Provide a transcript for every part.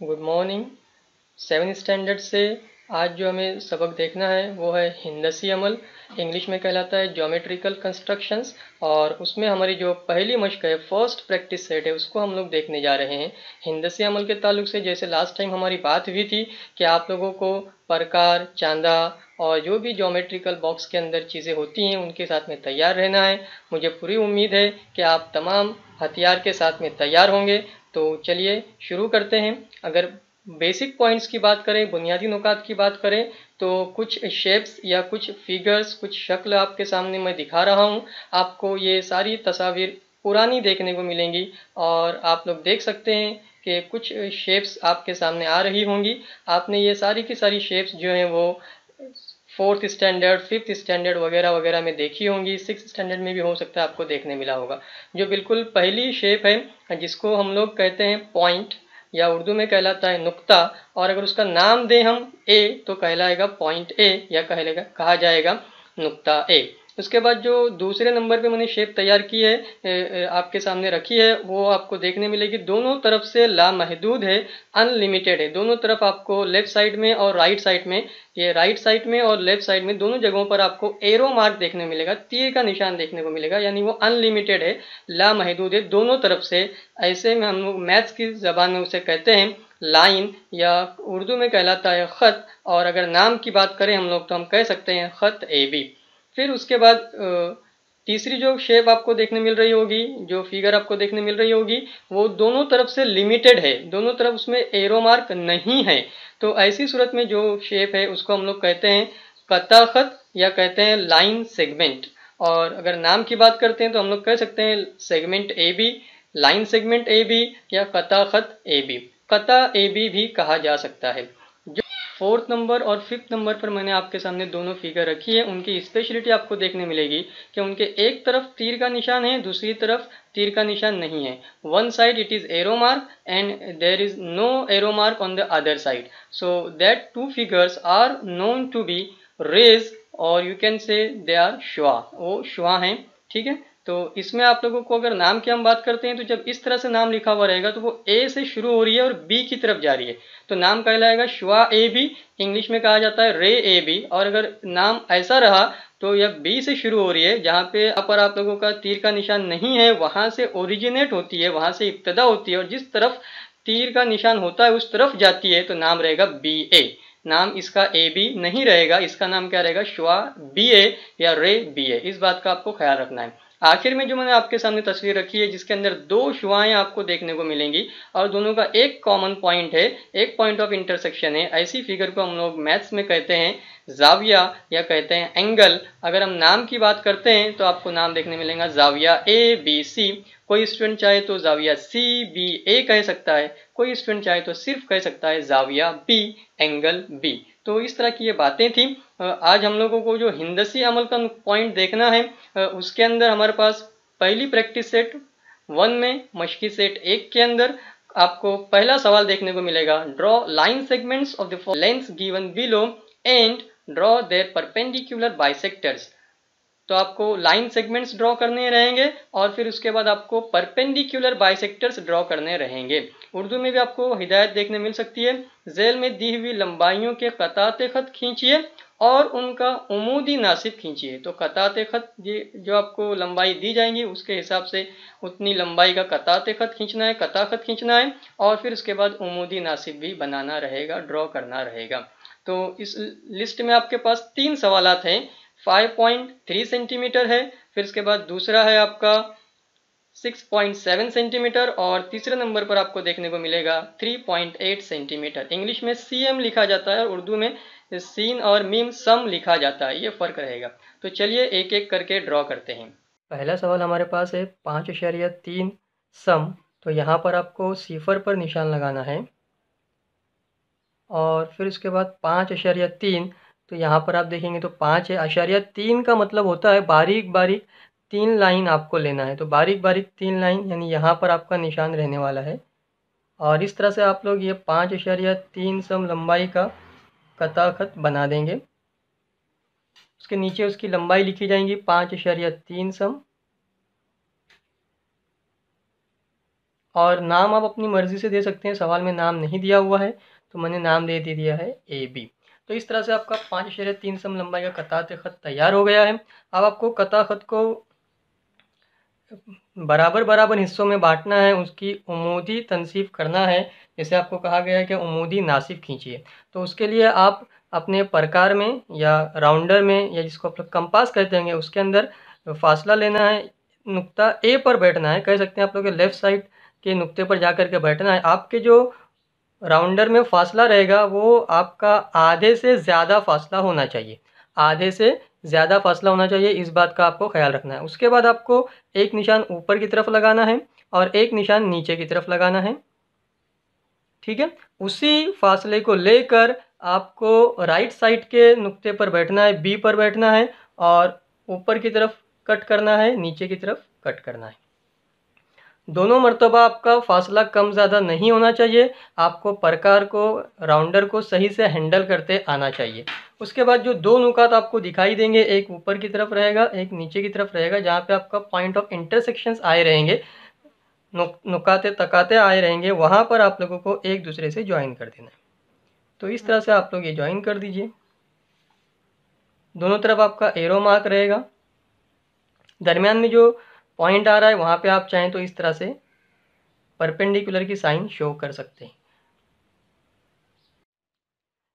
Good morning. 7 standard से आज जो हमें सबक देखना है वो है हिंदसी अमल, इंग्लिश में कहलाता है ज्योमेट्रिकल कंस्ट्रक्शंस। और उसमें हमारी जो पहली मश्क है, फर्स्ट प्रैक्टिस सेट है, उसको हम लोग देखने जा रहे हैं। हिंदसी अमल के ताल्लुक से जैसे लास्ट टाइम हमारी बात हुई थी कि आप लोगों को प्रकार, चांदा और जो भी ज्योमेट्रिकल बॉक्स के अंदर चीज़ें होती हैं उनके साथ में तैयार रहना है। मुझे पूरी उम्मीद है कि आप तमाम हथियार के साथ में तैयार होंगे। तो चलिए शुरू करते हैं। अगर बेसिक पॉइंट्स की बात करें, बुनियादी नुकात की बात करें, तो कुछ शेप्स या कुछ फिगर्स, कुछ शक्ल आपके सामने मैं दिखा रहा हूँ। आपको ये सारी तस्वीर पुरानी देखने को मिलेंगी और आप लोग देख सकते हैं कि कुछ शेप्स आपके सामने आ रही होंगी। आपने ये सारी की सारी शेप्स जो हैं वो 4th स्टैंडर्ड, 5th स्टैंडर्ड वगैरह वगैरह में देखी होंगी। 6th स्टैंडर्ड में भी हो सकता है आपको देखने मिला होगा। जो बिल्कुल पहली शेप है जिसको हम लोग कहते हैं पॉइंट या उर्दू में कहलाता है नुक्ता, और अगर उसका नाम दें हम ए तो कहलाएगा पॉइंट ए या कहा जाएगा नुक्ता ए। उसके बाद जो दूसरे नंबर पे मैंने शेप तैयार की है, आपके सामने रखी है, वो आपको देखने मिलेगी। दोनों तरफ से लामहदूद है, अनलिमिटेड है। दोनों तरफ आपको लेफ्ट साइड में और राइट साइड में, ये राइट साइड में और लेफ्ट साइड में दोनों जगहों पर आपको एरो मार्क देखने मिलेगा, तीर का निशान देखने को मिलेगा, यानी वो अनलिमिटेड है, लामहदूद है दोनों तरफ से। ऐसे में हम लोग मैथ्स की जबान में उसे कहते हैं लाइन, या उर्दू में कहलाता है खत। और अगर नाम की बात करें हम लोग तो हम कह सकते हैं खत ए बी। फिर उसके बाद तीसरी जो शेप आपको देखने मिल रही होगी, जो फिगर आपको देखने मिल रही होगी, वो दोनों तरफ से लिमिटेड है, दोनों तरफ उसमें एरो मार्क नहीं है। तो ऐसी सूरत में जो शेप है उसको हम लोग कहते हैं कता खत या कहते हैं लाइन सेगमेंट। और अगर नाम की बात करते हैं तो हम लोग कह सकते हैं segment A B, line segment A B या कता खत ए बी, कता ए बी भी कहा जा सकता है। 4th नंबर और 5th नंबर पर मैंने आपके सामने दोनों फिगर रखी है। उनकी स्पेशलिटी आपको देखने मिलेगी कि उनके एक तरफ तीर का निशान है, दूसरी तरफ तीर का निशान नहीं है। One side it is arrow mark and there is no arrow mark on the other side, so that two figures are known to be rays, or you can say they are श्वा, वो श्वा हैं। ठीक है, तो इसमें आप लोगों को अगर नाम की हम बात करते हैं तो जब इस तरह से नाम लिखा हुआ रहेगा तो वो ए से शुरू हो रही है और बी की तरफ जा रही है, तो नाम कहलाएगा श्वा ए बी, इंग्लिश में कहा जाता है रे ए बी। और अगर नाम ऐसा रहा तो यह बी से शुरू हो रही है, जहाँ पे पर आप लोगों का तीर का निशान नहीं है, वहां से ओरिजिनेट होती है, वहां से इब्तदा होती है, और जिस तरफ तीर का निशान होता है उस तरफ जाती है, तो नाम रहेगा बी ए। नाम इसका ए बी नहीं रहेगा, इसका नाम क्या रहेगा, श्वा बी ए या रे बी ए। इस बात का आपको ख्याल रखना है। आखिर में जो मैंने आपके सामने तस्वीर रखी है जिसके अंदर दो शुआएं आपको देखने को मिलेंगी और दोनों का एक कॉमन पॉइंट है, एक पॉइंट ऑफ इंटरसेक्शन है, ऐसी फिगर को हम लोग मैथ्स में कहते हैं जाविया या कहते हैं एंगल। अगर हम नाम की बात करते हैं तो आपको नाम देखने मिलेगा जाविया ए बी सी। कोई स्टूडेंट चाहे तो जाविया सी बी ए कह सकता है, कोई स्टूडेंट चाहे तो सिर्फ कह सकता है जाविया बी एंगल बी। तो इस तरह की ये बातें थी। आज हम लोगों को जो हिंदसी अमल का पॉइंट देखना है, उसके अंदर हमारे पास पहली प्रैक्टिस सेट 1 में, मशकी सेट 1 के अंदर आपको पहला सवाल देखने को मिलेगा, draw line segments of the lengths given below and draw their perpendicular bisectors. तो आपको लाइन सेगमेंट्स ड्रॉ करने रहेंगे और फिर उसके बाद आपको परपेंडिकुलर बाइसेक्टर्स ड्रॉ करने रहेंगे। उर्दू में भी आपको हिदायत देखने मिल सकती है, झेल में दी हुई लंबाइयों के कताते खत खींचिए और उनका उमूदी नासिब खींचिए। तो कताते खत जो आपको लंबाई दी जाएंगी उसके हिसाब से उतनी लंबाई का कताते खत खींचना है, कता खत खींचना है, और फिर उसके बाद उमूदी नासिब भी बनाना रहेगा, ड्रॉ करना रहेगा। तो इस लिस्ट में आपके पास 3 सवालात हैं। 5.3 सेंटीमीटर है, फिर इसके बाद दूसरा है आपका 6.7 सेंटीमीटर, और तीसरे नंबर पर आपको देखने को मिलेगा 3.8 सेंटीमीटर। इंग्लिश में सीएम लिखा जाता है और उर्दू में सीन और मीम सम लिखा जाता है, ये फर्क रहेगा। तो चलिए एक एक करके ड्रॉ करते हैं। पहला सवाल हमारे पास है 5.3 सम। तो यहाँ पर आपको सिफर पर निशान लगाना है, और फिर उसके बाद 5.3, तो यहाँ पर आप देखेंगे तो 5.3 का मतलब होता है बारीक बारीक 3 लाइन आपको लेना है। तो बारीक बारीक 3 लाइन यानी यहाँ पर आपका निशान रहने वाला है, और इस तरह से आप लोग ये 5.3 सम लंबाई का कता खत बना देंगे। उसके नीचे उसकी लंबाई लिखी जाएंगी 5.3 सम, और नाम आप अपनी मर्ज़ी से दे सकते हैं, सवाल में नाम नहीं दिया हुआ है तो मैंने नाम दे दिया है AB। तो इस तरह से आपका 5.3 सम लंबाई का कतार ख़त तैयार हो गया है। अब आपको कतार ख़त को बराबर बराबर हिस्सों में बांटना है, उसकी उमूदी तनसीब करना है। जैसे आपको कहा गया है कि उमूदी नासिब खींचिए, तो उसके लिए आप अपने प्रकार में या राउंडर में या जिसको आप लोग कंपास कहते हैं उसके अंदर फासला लेना है, नुक्ता ए पर बैठना है, कह सकते हैं आप लोग के लेफ़्ट साइड के नुक्ते पर जा कर के बैठना है। आपके जो राउंडर में फासला रहेगा वो आपका आधे से ज़्यादा फासला होना चाहिए, आधे से ज़्यादा फासला होना चाहिए, इस बात का आपको ख्याल रखना है। उसके बाद आपको एक निशान ऊपर की तरफ लगाना है और एक निशान नीचे की तरफ लगाना है, ठीक है। उसी फासले को लेकर आपको राइट साइड के नुक्ते पर बैठना है, बी पर बैठना है और ऊपर की तरफ कट करना है, नीचे की तरफ कट करना है। दोनों मर्तबा आपका फासला कम ज़्यादा नहीं होना चाहिए, आपको प्रकार को राउंडर को सही से हैंडल करते आना चाहिए। उसके बाद जो दो नुकात आपको दिखाई देंगे, एक ऊपर की तरफ रहेगा, एक नीचे की तरफ रहेगा, जहाँ पे आपका पॉइंट ऑफ इंटरसेक्शंस आए रहेंगे, नुकाते तकाते आए रहेंगे, वहाँ पर आप लोगों को एक दूसरे से ज्वाइन कर देना है। तो इस तरह से आप लोग ये ज्वाइन कर दीजिए। दोनों तरफ आपका एरो मार्क रहेगा, दरमियान में जो पॉइंट आ रहा है वहाँ पे आप चाहें तो इस तरह से परपेंडिकुलर की साइन शो कर सकते हैं।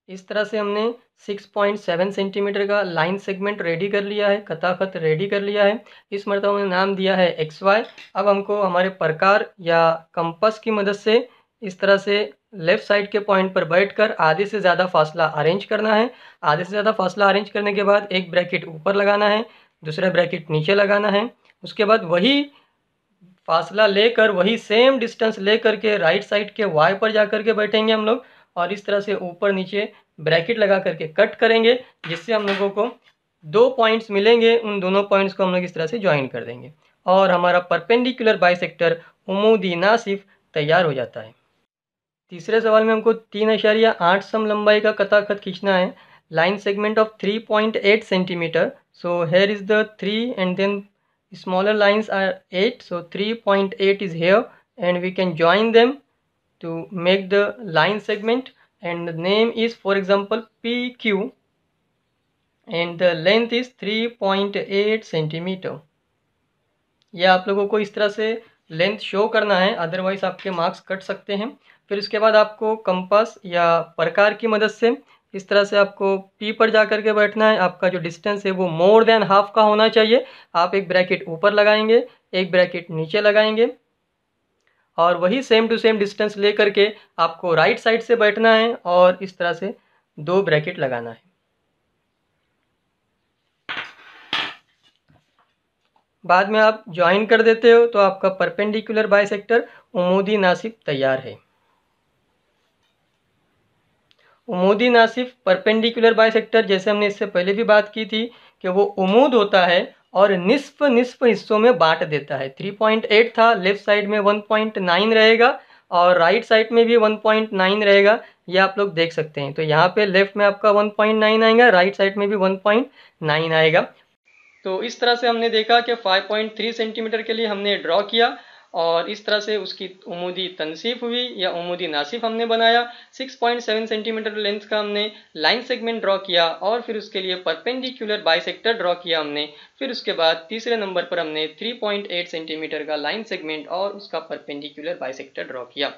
इस तरह से हमने 6.7 सेंटीमीटर का लाइन सेगमेंट रेडी कर लिया है, कताखत रेडी कर लिया है। इस मरतबा हमने नाम दिया है XY। अब हमको हमारे प्रकार या कंपास की मदद से इस तरह से लेफ़्ट साइड के पॉइंट पर बैठकर आधे से ज़्यादा फासला अरेंज करना है। आधे से ज़्यादा फासला अरेंज करने के बाद एक ब्रैकेट ऊपर लगाना है, दूसरा ब्रैकेट नीचे लगाना है। उसके बाद वही फासला लेकर, वही सेम डिस्टेंस लेकर के राइट साइड के Y पर जा कर के बैठेंगे हम लोग और इस तरह से ऊपर नीचे ब्रैकेट लगा करके कट करेंगे, जिससे हम लोगों को दो पॉइंट्स मिलेंगे। उन दोनों पॉइंट्स को हम लोग इस तरह से ज्वाइन कर देंगे और हमारा परपेंडिकुलर बाइसेक्टर उमूदी नासिफ तैयार हो जाता है। तीसरे सवाल में हमको 3.8 सम लंबाई का कताखत खींचना है, line segment of 3.8 centimetre. So here is the 3 and then smaller lines are 8, so 3.8 is here and we can join them to make the line segment, and the name is for example PQ and the length is 3.8 centimetre. यह आप लोगों को इस तरह से length show करना है, otherwise आपके मार्क्स कट सकते हैं। फिर उसके बाद आपको कंपास या प्रकार की मदद से इस तरह से आपको P पर जा कर के बैठना है। आपका जो डिस्टेंस है वो मोर देन हाफ का होना चाहिए। आप एक ब्रैकेट ऊपर लगाएंगे, एक ब्रैकेट नीचे लगाएंगे और वही सेम टू सेम डिस्टेंस ले करके आपको राइट साइड से बैठना है और इस तरह से दो ब्रैकेट लगाना है। बाद में आप ज्वाइन कर देते हो तो आपका परपेंडिकुलर बाइसेक्टर उमूदी नासिफ तैयार है। उमूदी नासिफ परपेंडिकुलर बाइसेक्टर, जैसे हमने इससे पहले भी बात की थी कि वो उमूद होता है और निस्फ निस्फ हिस्सों में बांट देता है। 3.8 था, लेफ्ट साइड में 1.9 रहेगा और राइट साइड में भी 1.9 रहेगा, ये आप लोग देख सकते हैं। तो यहाँ पे लेफ्ट में आपका 1.9 आएगा, राइट साइड में भी 1.9 आएगा। तो इस तरह से हमने देखा कि 5.3 सेंटीमीटर के लिए हमने ड्रॉ किया और इस तरह से उसकी उमूदी तनसीफ हुई या उमूदी नासिफ हमने बनाया। 6.7 सेंटीमीटर लेंथ का हमने लाइन सेगमेंट ड्रॉ किया और फिर उसके लिए परपेंडिकुलर बाइसेक्टर ड्रॉ किया हमने। फिर उसके बाद तीसरे नंबर पर हमने 3.8 सेंटीमीटर का लाइन सेगमेंट और उसका परपेंडिकुलर बाइसेक्टर ड्रॉ किया।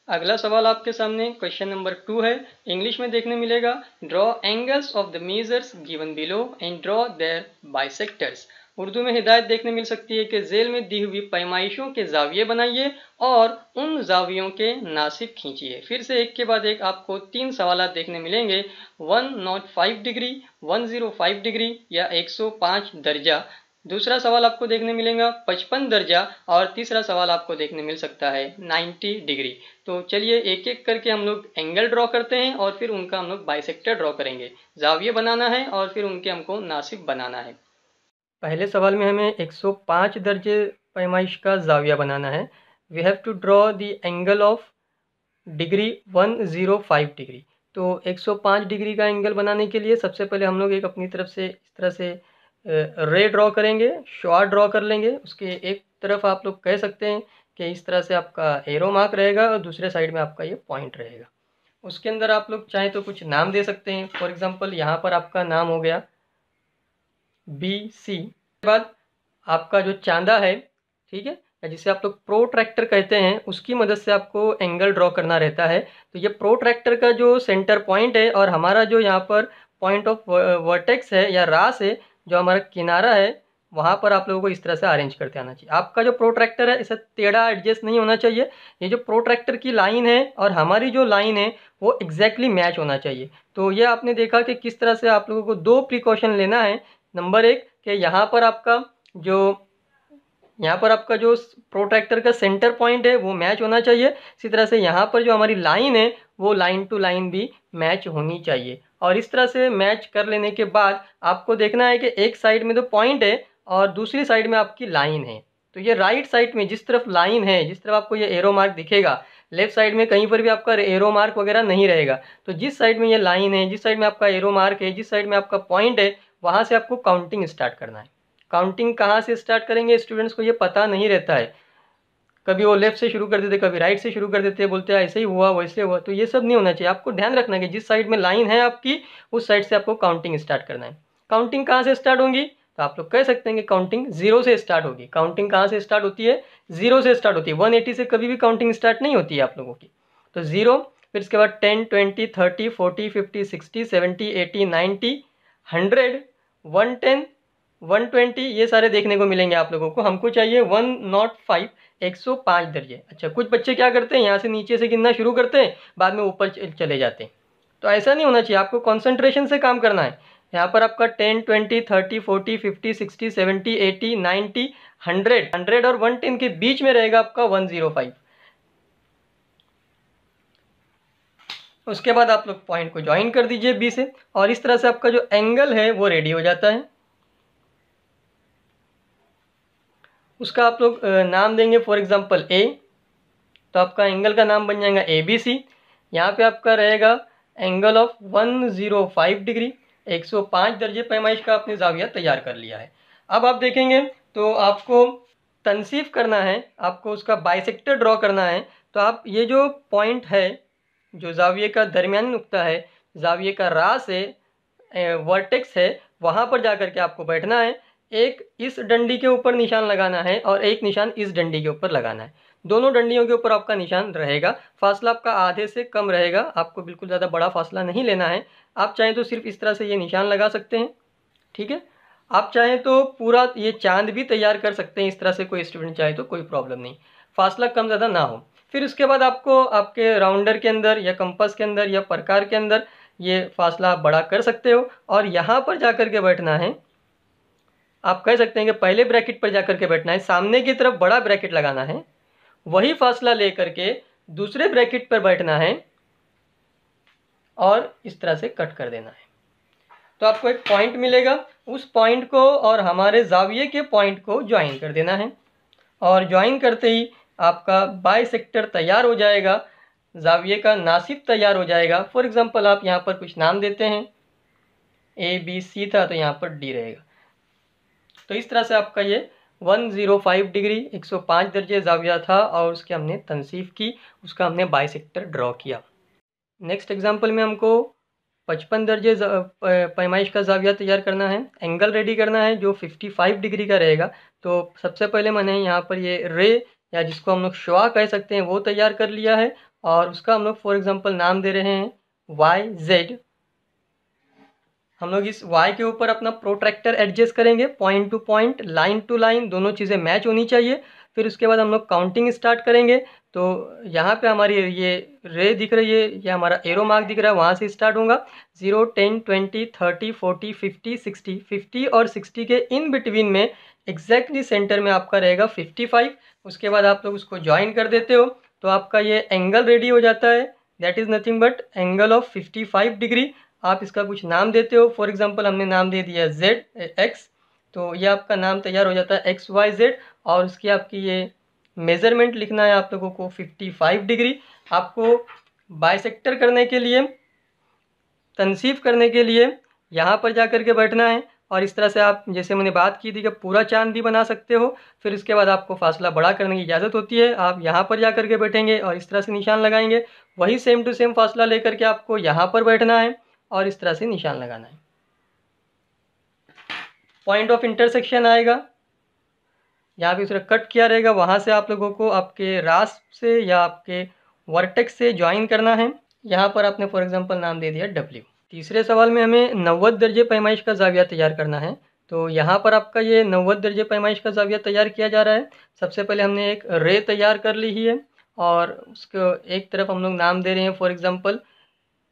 अगला सवाल आपके सामने क्वेश्चन नंबर 2 है, इंग्लिश में देखने मिलेगा। Draw angles of the measures given below and draw their bisectors. Urdu में हिदायत देखने मिल सकती है कि झेल में दी हुई पैमाइशों के जाविये बनाइए और उन जावियों के नासिब खींचिए। फिर से एक के बाद एक आपको 3 सवाल देखने मिलेंगे, 105 डिग्री, 105 डिग्री या 105 दर्जा। दूसरा सवाल आपको देखने मिलेगा 55 दर्जा और तीसरा सवाल आपको देखने मिल सकता है 90 डिग्री। तो चलिए एक एक करके हम लोग एंगल ड्रॉ करते हैं और फिर उनका हम लोग बाइसेक्टर ड्रॉ करेंगे। जाविये बनाना है और फिर उनके हमको नासिब बनाना है। पहले सवाल में हमें 105 दर्जे पैमाइश का जाविया बनाना है। We have to draw the angle of degree 105 degree. तो 105 डिग्री का एंगल बनाने के लिए सबसे पहले हम लोग एक अपनी तरफ से इस तरह से रे ड्रॉ करेंगे, शॉर्ट ड्रॉ कर लेंगे। उसके एक तरफ आप लोग कह सकते हैं कि इस तरह से आपका एरो मार्क रहेगा और दूसरे साइड में आपका ये पॉइंट रहेगा। उसके अंदर आप लोग चाहें तो कुछ नाम दे सकते हैं। फॉर एग्जांपल यहाँ पर आपका नाम हो गया BC। के बाद आपका जो चांदा है, ठीक है, या जिसे आप लोग प्रोट्रैक्टर कहते हैं, उसकी मदद से आपको एंगल ड्रॉ करना रहता है। तो ये प्रोट्रैक्टर का जो सेंटर पॉइंट है और हमारा जो यहाँ पर पॉइंट ऑफ वर्टेक्स है या रास है, जो हमारा किनारा है, वहाँ पर आप लोगों को इस तरह से अरेंज करते आना चाहिए। आपका जो प्रोट्रैक्टर है इसे टेढ़ा एडजस्ट नहीं होना चाहिए। ये जो प्रोट्रैक्टर की लाइन है और हमारी जो लाइन है वो एग्जैक्टली मैच होना चाहिए। तो ये आपने देखा कि किस तरह से आप लोगों को 2 प्रिकॉशन लेना है। नंबर 1 कि यहाँ पर आपका जो प्रोट्रैक्टर का सेंटर पॉइंट है वो मैच होना चाहिए। इसी तरह से यहाँ पर जो हमारी लाइन है वो लाइन टू लाइन भी मैच होनी चाहिए। और इस तरह से मैच कर लेने के बाद आपको देखना है कि एक साइड में तो पॉइंट है और दूसरी साइड में आपकी लाइन है। तो ये राइट साइड में जिस तरफ लाइन है, जिस तरफ आपको ये एरो मार्क दिखेगा, लेफ्ट साइड में कहीं पर भी आपका एरो मार्क वगैरह नहीं रहेगा। तो जिस साइड में ये लाइन है, जिस साइड में आपका एरो मार्क है, जिस साइड में आपका पॉइंट है, वहाँ से आपको काउंटिंग स्टार्ट करना है। काउंटिंग कहाँ से स्टार्ट करेंगे, स्टूडेंट्स को ये पता नहीं रहता है। कभी वो लेफ्ट से शुरू कर देते, कभी राइट से शुरू कर देते, बोलते हैं ऐसे ही हुआ वैसे हुआ। तो ये सब नहीं होना चाहिए। आपको ध्यान रखना है कि जिस साइड में लाइन है आपकी, उस साइड से आपको काउंटिंग स्टार्ट करना है। काउंटिंग कहाँ से स्टार्ट होगी, तो आप लोग कह सकते हैं कि काउंटिंग 0 से स्टार्ट होगी। काउंटिंग कहाँ से स्टार्ट होती है, 0 से स्टार्ट होती है। 180 से कभी भी काउंटिंग स्टार्ट नहीं होती है आप लोगों की। तो 0, फिर इसके बाद 10, 20, 30, 40, 50, 60, 70, 80, 90, 100, 110, 120, ये सारे देखने को मिलेंगे आप लोगों को। हमको चाहिए 105, 105 दर्जे। अच्छा, कुछ बच्चे क्या करते हैं, यहाँ से नीचे से गिनना शुरू करते हैं, बाद में ऊपर चले जाते हैं। तो ऐसा नहीं होना चाहिए। आपको कंसंट्रेशन से काम करना है। यहाँ पर आपका 10, 20, 30, 40, 50, 60, 70, 80, 90, 100 और 110 के बीच में रहेगा आपका 105। उसके बाद आप लोग पॉइंट को ज्वाइन कर दीजिए बी से, और इस तरह से आपका जो एंगल है वो रेडी हो जाता है। उसका आप लोग नाम देंगे, फॉर एग्जांपल ए। तो आपका एंगल का नाम बन जाएगा ABC। यहाँ पे आपका रहेगा एंगल ऑफ 105 डिग्री, 105 दर्जे पैमाइश का आपने जाविया तैयार कर लिया है। अब आप देखेंगे तो आपको तनसीफ करना है, आपको उसका बाइसेक्टर ड्रॉ करना है। तो आप ये जो पॉइंट है, जो जाविये का दरमियानी नुक्ता है, जाविये का रास है, वर्टेक्स है, वहाँ पर जाकर के आपको बैठना है। एक इस डंडी के ऊपर निशान लगाना है और एक निशान इस डंडी के ऊपर लगाना है। दोनों डंडियों के ऊपर आपका निशान रहेगा। फासला आपका आधे से कम रहेगा। आपको बिल्कुल ज़्यादा बड़ा फासला नहीं लेना है। आप चाहें तो सिर्फ इस तरह से ये निशान लगा सकते हैं, ठीक है। आप चाहें तो पूरा ये चांद भी तैयार कर सकते हैं इस तरह से, कोई स्टूडेंट चाहे तो कोई प्रॉब्लम नहीं, फासला कम ज़्यादा ना हो। फिर उसके बाद आपको आपके राउंडर के अंदर या कंपास के अंदर या प्रकार के अंदर ये फासला आप बड़ा कर सकते हो और यहाँ पर जाकर के बैठना है। आप कह सकते हैं कि पहले ब्रैकेट पर जाकर के बैठना है, सामने की तरफ बड़ा ब्रैकेट लगाना है, वही फासला लेकर के दूसरे ब्रैकेट पर बैठना है और इस तरह से कट कर देना है। तो आपको एक पॉइंट मिलेगा, उस पॉइंट को और हमारे जाविये के पॉइंट को ज्वाइन कर देना है। और ज्वाइन करते ही आपका बाइसेक्टर तैयार हो जाएगा, जाविये का नासिब तैयार हो जाएगा। फॉर एग्जांपल आप यहाँ पर कुछ नाम देते हैं, ABC था तो यहाँ पर D रहेगा। तो इस तरह से आपका ये 105 डिग्री 105 दर्जे जाविया था और उसके हमने तनसीफ की, उसका हमने बाइसेक्टर ड्रॉ किया। नेक्स्ट एग्जांपल में हमको 55 दर्जे पैमाइश का जाविया तैयार करना है, एंगल रेडी करना है जो 55 डिग्री का रहेगा। तो सबसे पहले मैंने यहाँ पर ये रे या जिसको हम लोग शुआ कह सकते हैं वो तैयार कर लिया है और उसका हम लोग फॉर एग्जांपल नाम दे रहे हैं YZ। हम लोग इस Y के ऊपर अपना प्रोट्रैक्टर एडजस्ट करेंगे, point to point, line to line, दोनों चीज़ें मैच होनी चाहिए। फिर उसके बाद हम लोग काउंटिंग स्टार्ट करेंगे। तो यहाँ पे हमारी ये रे दिख रही है, ये हमारा एरो मार्क दिख रहा है, वहाँ से स्टार्ट होगा। 0, 10, 20, 30, 40, 50, 60, 50 और 60 के इन बिटवीन में एग्जैक्टली सेंटर में आपका रहेगा 55। उसके बाद आप लोग उसको ज्वाइन कर देते हो तो आपका ये एंगल रेडी हो जाता है, that is nothing but angle of 55 degree. आप इसका कुछ नाम देते हो, फॉर एग्जांपल हमने नाम दे दिया ZX। तो ये आपका नाम तैयार हो जाता है XYZ और उसकी आपकी ये मेज़रमेंट लिखना है आप लोगों को 55 डिग्री। आपको बाइसेक्टर करने के लिए, तनसीफ करने के लिए यहाँ पर जा कर के बैठना है और इस तरह से आप, जैसे मैंने बात की थी कि पूरा चांद भी बना सकते हो। फिर इसके बाद आपको फासला बड़ा करने की इजाज़त होती है, आप यहाँ पर जा कर के बैठेंगे और इस तरह से निशान लगाएंगे। वही सेम टू सेम फासला लेकर के आपको यहाँ पर बैठना है और इस तरह से निशान लगाना है। पॉइंट ऑफ इंटरसेक्शन आएगा, यहाँ पे उस तरह कट किया रहेगा, वहाँ से आप लोगों को आपके रास्प से या आपके वर्टेक्स से ज्वाइन करना है। यहाँ पर आपने फॉर एग्जांपल नाम दे दिया W। तीसरे सवाल में हमें 90 दर्जे पैमाइश का ज़ाविया तैयार करना है। तो यहाँ पर आपका ये 90 दर्जे पैमाइश का ज़ाविया तैयार किया जा रहा है। सबसे पहले हमने एक रे तैयार कर ली है और उसको एक तरफ हम लोग नाम दे रहे हैं फॉर एग्जांपल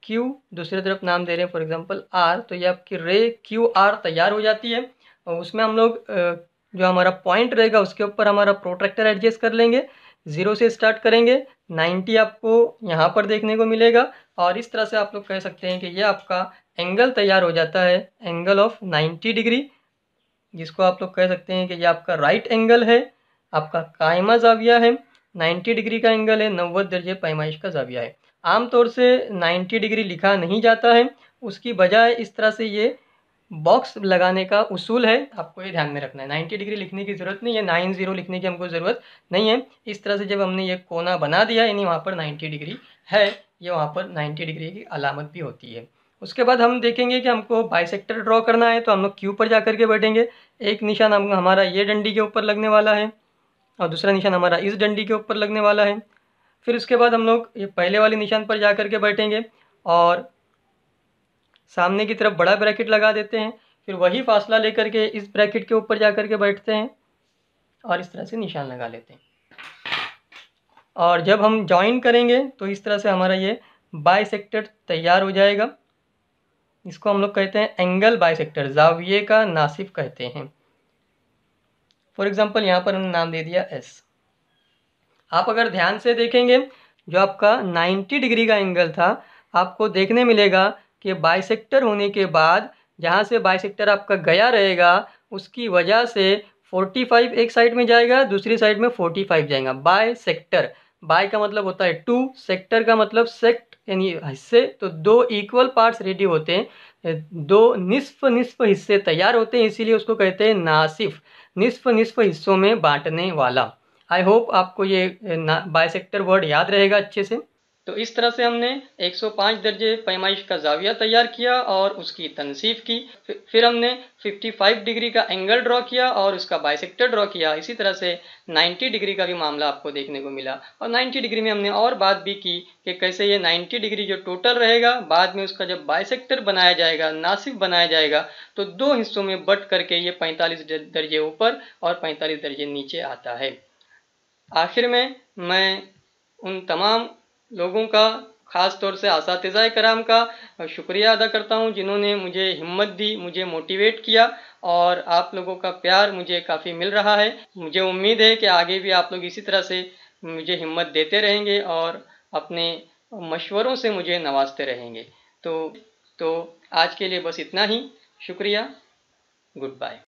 Q, दूसरी तरफ नाम दे रहे हैं फॉर एग्जांपल R। तो ये आपकी रे QR तैयार हो जाती है और उसमें हम लोग जो हमारा पॉइंट रहेगा उसके ऊपर हमारा प्रोट्रैक्टर एडजस्ट कर लेंगे। 0 से स्टार्ट करेंगे, 90 आपको यहाँ पर देखने को मिलेगा और इस तरह से आप लोग कह सकते हैं कि ये आपका एंगल तैयार हो जाता है, एंगल ऑफ 90 डिग्री, जिसको आप लोग कह सकते हैं कि ये आपका राइट एंगल है, आपका कायमा ज़ाविया है, 90 डिग्री का एंगल है, 90 दर्जे पैमाइश का ज़ाविया है। आमतौर से 90 डिग्री लिखा नहीं जाता है, उसकी बजाय इस तरह से ये बॉक्स लगाने का उसूल है, आपको ये ध्यान में रखना है। 90 डिग्री लिखने की ज़रूरत नहीं है, 90 लिखने की हमको ज़रूरत नहीं है। इस तरह से जब हमने ये कोना बना दिया यानी वहाँ पर 90 डिग्री है, ये वहाँ पर 90 डिग्री की अलामत भी होती है। उसके बाद हम देखेंगे कि हमको बाइसेक्टर ड्रॉ करना है, तो हम लोग क्यू पर जा कर के बैठेंगे। एक निशान हमारा ये डंडी के ऊपर लगने वाला है और दूसरा निशान हमारा इस डंडी के ऊपर लगने वाला है। फिर उसके बाद हम लोग ये पहले वाले निशान पर जा कर के बैठेंगे और सामने की तरफ बड़ा ब्रैकेट लगा देते हैं। फिर वही फासला लेकर के इस ब्रैकेट के ऊपर जा कर के बैठते हैं और इस तरह से निशान लगा लेते हैं। और जब हम जॉइन करेंगे तो इस तरह से हमारा ये बाइसेक्टर तैयार हो जाएगा। इसको हम लोग कहते हैं एंगल बाइसेक्टर, ज़ाविये का नासिफ कहते हैं। फॉर एग्जांपल यहाँ पर हमने नाम दे दिया S। आप अगर ध्यान से देखेंगे, जो आपका 90 डिग्री का एंगल था, आपको देखने मिलेगा कि बाइसेक्टर होने के बाद जहाँ से बाइसेक्टर आपका गया रहेगा उसकी वजह से 45 एक साइड में जाएगा, दूसरी साइड में 45 जाएगा। बाइसेक्टर, बाय का मतलब होता है 2, सेक्टर का मतलब सेक्ट यानी हिस्से, तो 2 इक्वल पार्ट्स रेडी होते हैं, 2 निस्फ निस्फ हिस्से तैयार होते हैं, इसीलिए उसको कहते हैं नासिफ, निस्फ निस्फ हिस्सों में बांटने वाला। आई होप आपको ये बाइसेक्टर वर्ड याद रहेगा अच्छे से। तो इस तरह से हमने 105 दर्जे पैमाइश का ज़ाविया तैयार किया और उसकी तनसीफ की। फिर हमने 55 डिग्री का एंगल ड्रॉ किया और उसका बाइसेक्टर ड्रॉ किया। इसी तरह से 90 डिग्री का भी मामला आपको देखने को मिला और 90 डिग्री में हमने और बात भी की कि कैसे ये 90 डिग्री जो टोटल रहेगा, बाद में उसका जब बाइसेक्टर बनाया जाएगा, नासिफ बनाया जाएगा, तो 2 हिस्सों में बट करके ये 45 दर्जे ऊपर और 45 दर्जे नीचे आता है। आखिर में मैं उन तमाम लोगों का, ख़ास तौर से असातिज़ाए कराम का शुक्रिया अदा करता हूं जिन्होंने मुझे हिम्मत दी, मुझे मोटिवेट किया और आप लोगों का प्यार मुझे काफ़ी मिल रहा है। मुझे उम्मीद है कि आगे भी आप लोग इसी तरह से मुझे हिम्मत देते रहेंगे और अपने मशवरों से मुझे नवाजते रहेंगे। तो आज के लिए बस इतना ही। शुक्रिया। Good bye.